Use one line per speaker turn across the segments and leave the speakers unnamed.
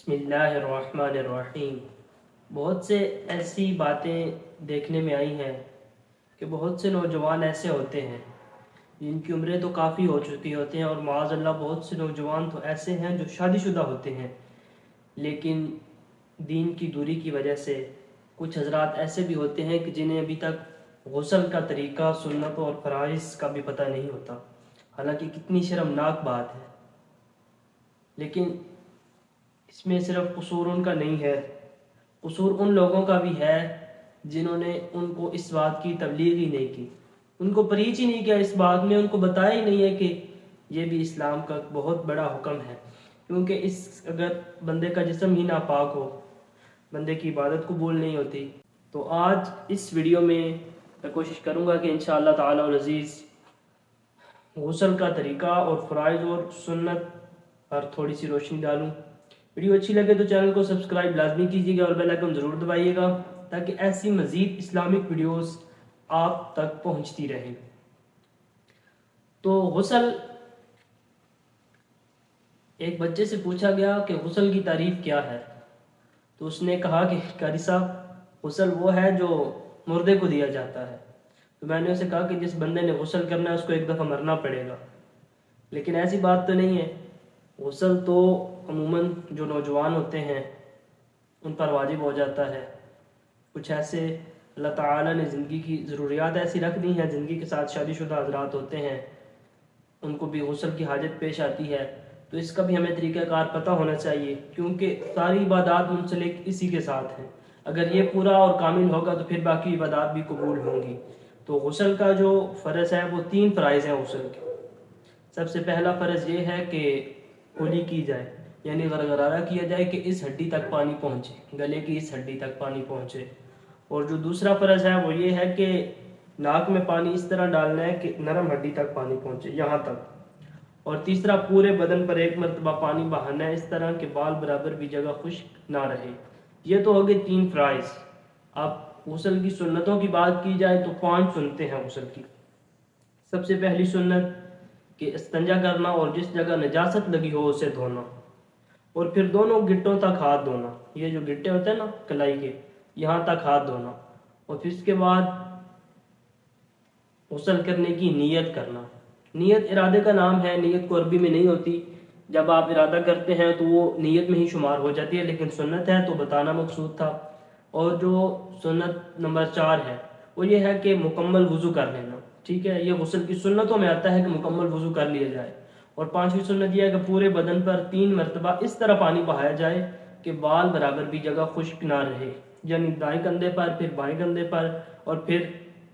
بسم اللہ الرحمن الرحیم۔ بہت سے ایسی باتیں دیکھنے میں آئی ہیں کہ بہت سے نوجوان ایسے ہوتے ہیں جن کی عمریں تو کافی ہو چکی ہوتی ہیں، اور معاذ اللہ بہت سے نوجوان تو ایسے ہیں جو شادی شدہ ہوتے ہیں، لیکن دین کی دوری کی وجہ سے کچھ حضرات ایسے بھی ہوتے ہیں کہ جنہیں ابھی تک غسل کا طریقہ، سنتوں اور فرائض کا بھی پتہ نہیں ہوتا، حالانکہ کتنی شرمناک بات ہے۔ لیکن اس میں صرف قصور ان کا نہیں ہے، قصور ان لوگوں کا بھی ہے جنہوں نے ان کو اس بات کی تبلیغ ہی نہیں کی، ان کو پریچ ہی نہیں کیا اس بات میں، ان کو بتایا ہی نہیں ہے کہ یہ بھی اسلام کا بہت بڑا حکم ہے۔ کیونکہ اگر بندے کا جسم ہی ناپاک ہو، بندے کی عبادت قبول نہیں ہوتی۔ تو آج اس ویڈیو میں کوشش کروں گا کہ انشاءاللہ تعالی العزیز غسل کا طریقہ اور فرائض اور سنت پر تھوڑی سی روشنی ڈالوں۔ ویڈیو اچھی لگے تو چینل کو سبسکرائب لازمی کیجیے گا اور بیل آئیکن ضرور دبائیے گا تاکہ ایسی مزید اسلامک ویڈیوز آپ تک پہنچتی رہیں۔ تو غسل، ایک بچے سے پوچھا گیا کہ غسل کی تعریف کیا ہے، تو اس نے کہا کہ قاری صاحب غسل وہ ہے جو مردے کو دیا جاتا ہے۔ تو میں نے اسے کہا کہ جس بندے نے غسل کرنا ہے اس کو ایک دفعہ مرنا پڑے گا، لیکن ایسی بات تو نہیں ہے۔ غسل تو عموماً جو نوجوان ہوتے ہیں ان پر واجب ہو جاتا ہے۔ کچھ ایسے اللہ تعالیٰ نے زندگی کی ضروریات ایسی رکھ دی ہیں، زندگی کے ساتھ شادی شدہ حضرات ہوتے ہیں، ان کو بھی غسل کی حاجت پیش آتی ہے، تو اس کا بھی ہمیں طریقہ کار پتہ ہونا چاہیے، کیونکہ ساری عبادات منسلک اسی کے ساتھ ہیں۔ اگر یہ پورا اور کامل ہوگا تو پھر باقی عبادات بھی قبول ہوں گی۔ تو غسل کا جو فرض ہے وہ 3 فرائض ہیں غسل کے۔ سب سے پہلا فرض یہ ہے کہ کلی کی جائے، یعنی غرغرارہ کیا جائے کہ اس ہڈی تک پانی پہنچے، گلے کی اس ہڈی تک پانی پہنچے۔ اور جو دوسرا فرض ہے وہ یہ ہے کہ ناک میں پانی اس طرح ڈالنا ہے کہ نرم ہڈی تک پانی پہنچے، یہاں تک۔ اور تیسرا پورے بدن پر ایک مرتبہ پانی بہانا ہے اس طرح کہ بال برابر بھی جگہ خشک نہ رہے۔ یہ تو ہو گئے 3 فرائض۔ اب غسل کی سنتوں کی بات کی جائے تو 5 سنتیں ہیں غسل کی۔ سب سے پہلی سنت کہ استنجا کرنا اور جس جگہ نجاست لگی ہو اسے دھونا، اور پھر دونوں گٹوں تک ہاتھ دھونا، یہ جو گٹے ہوتے ہیں نا کلائی کے، یہاں تک ہاتھ دھونا۔ اور پھر اس کے بعد غسل کرنے کی نیت کرنا۔ نیت ارادے کا نام ہے، نیت کو عربی میں نہیں ہوتی، جب آپ ارادہ کرتے ہیں تو وہ نیت میں ہی شمار ہو جاتی ہے، لیکن سنت ہے تو بتانا مقصود تھا۔ اور جو سنت نمبر 4 ہے وہ یہ ہے کہ مکمل وضو کر لینا، ٹھیک ہے، یہ غسل کی سنتوں میں آتا ہے کہ مکمل وضو کر لیا جائے۔ اور 5ویں سنت یہ ہے کہ پورے بدن پر 3 مرتبہ اس طرح پانی بہایا جائے کہ بال برابر بھی جگہ خشک نہ رہے، یعنی دائیں کندھے پر، پھر بائیں کندھے پر، اور پھر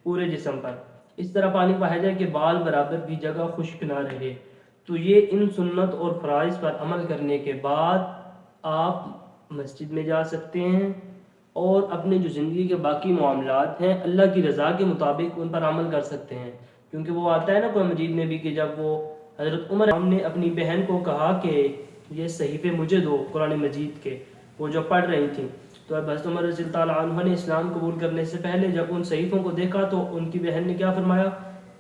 پورے جسم پر اس طرح پانی بہایا جائے کہ بال برابر بھی جگہ خشک نہ رہے۔ تو یہ ان سنت اور فرائض پر عمل کرنے کے بعد آپ مسجد میں جا سکتے ہیں اور اپنے جو زندگی کے باقی معاملات ہیں اللہ کی رضا کے مطابق ان پر عمل کر سکتے ہیں۔ کیونکہ وہ آتا ہے نا قرآن مجید میں بھی کہ جب وہ حضرت عمر نے اپنی بہن کو کہا کہ یہ صحیفے مجھے دو قرآن مجید کے، وہ جو پڑھ رہی تھیں، تو اب حضرت عمر رضی اللہ عنہ نے اسلام قبول کرنے سے پہلے جب ان صحیفوں کو دیکھا تو ان کی بہن نے کیا فرمایا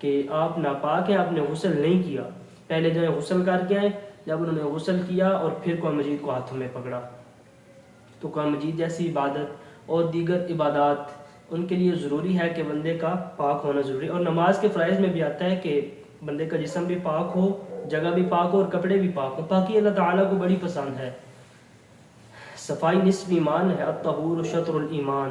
کہ آپ ناپاک ہیں، آپ نے غسل نہیں کیا، پہلے جو ہے غسل کر کے آئیں۔ جب انہوں نے غسل کیا اور پھر قرآن مجید کو ہاتھوں میں پکڑا، تو قرآن مجید جیسی عبادت اور دیگر عبادات ان کے لیے ضروری ہے کہ بندے کا پاک ہونا ضروری۔ اور نماز کے فرائض میں بھی آتا ہے کہ بندے کا جسم بھی پاک ہو، جگہ بھی پاک ہو، اور کپڑے بھی پاک ہو۔ پاکی اللہ تعالیٰ کو بڑی پسند ہے۔ صفائی نصف ایمان ہے، الطہور شطر الایمان۔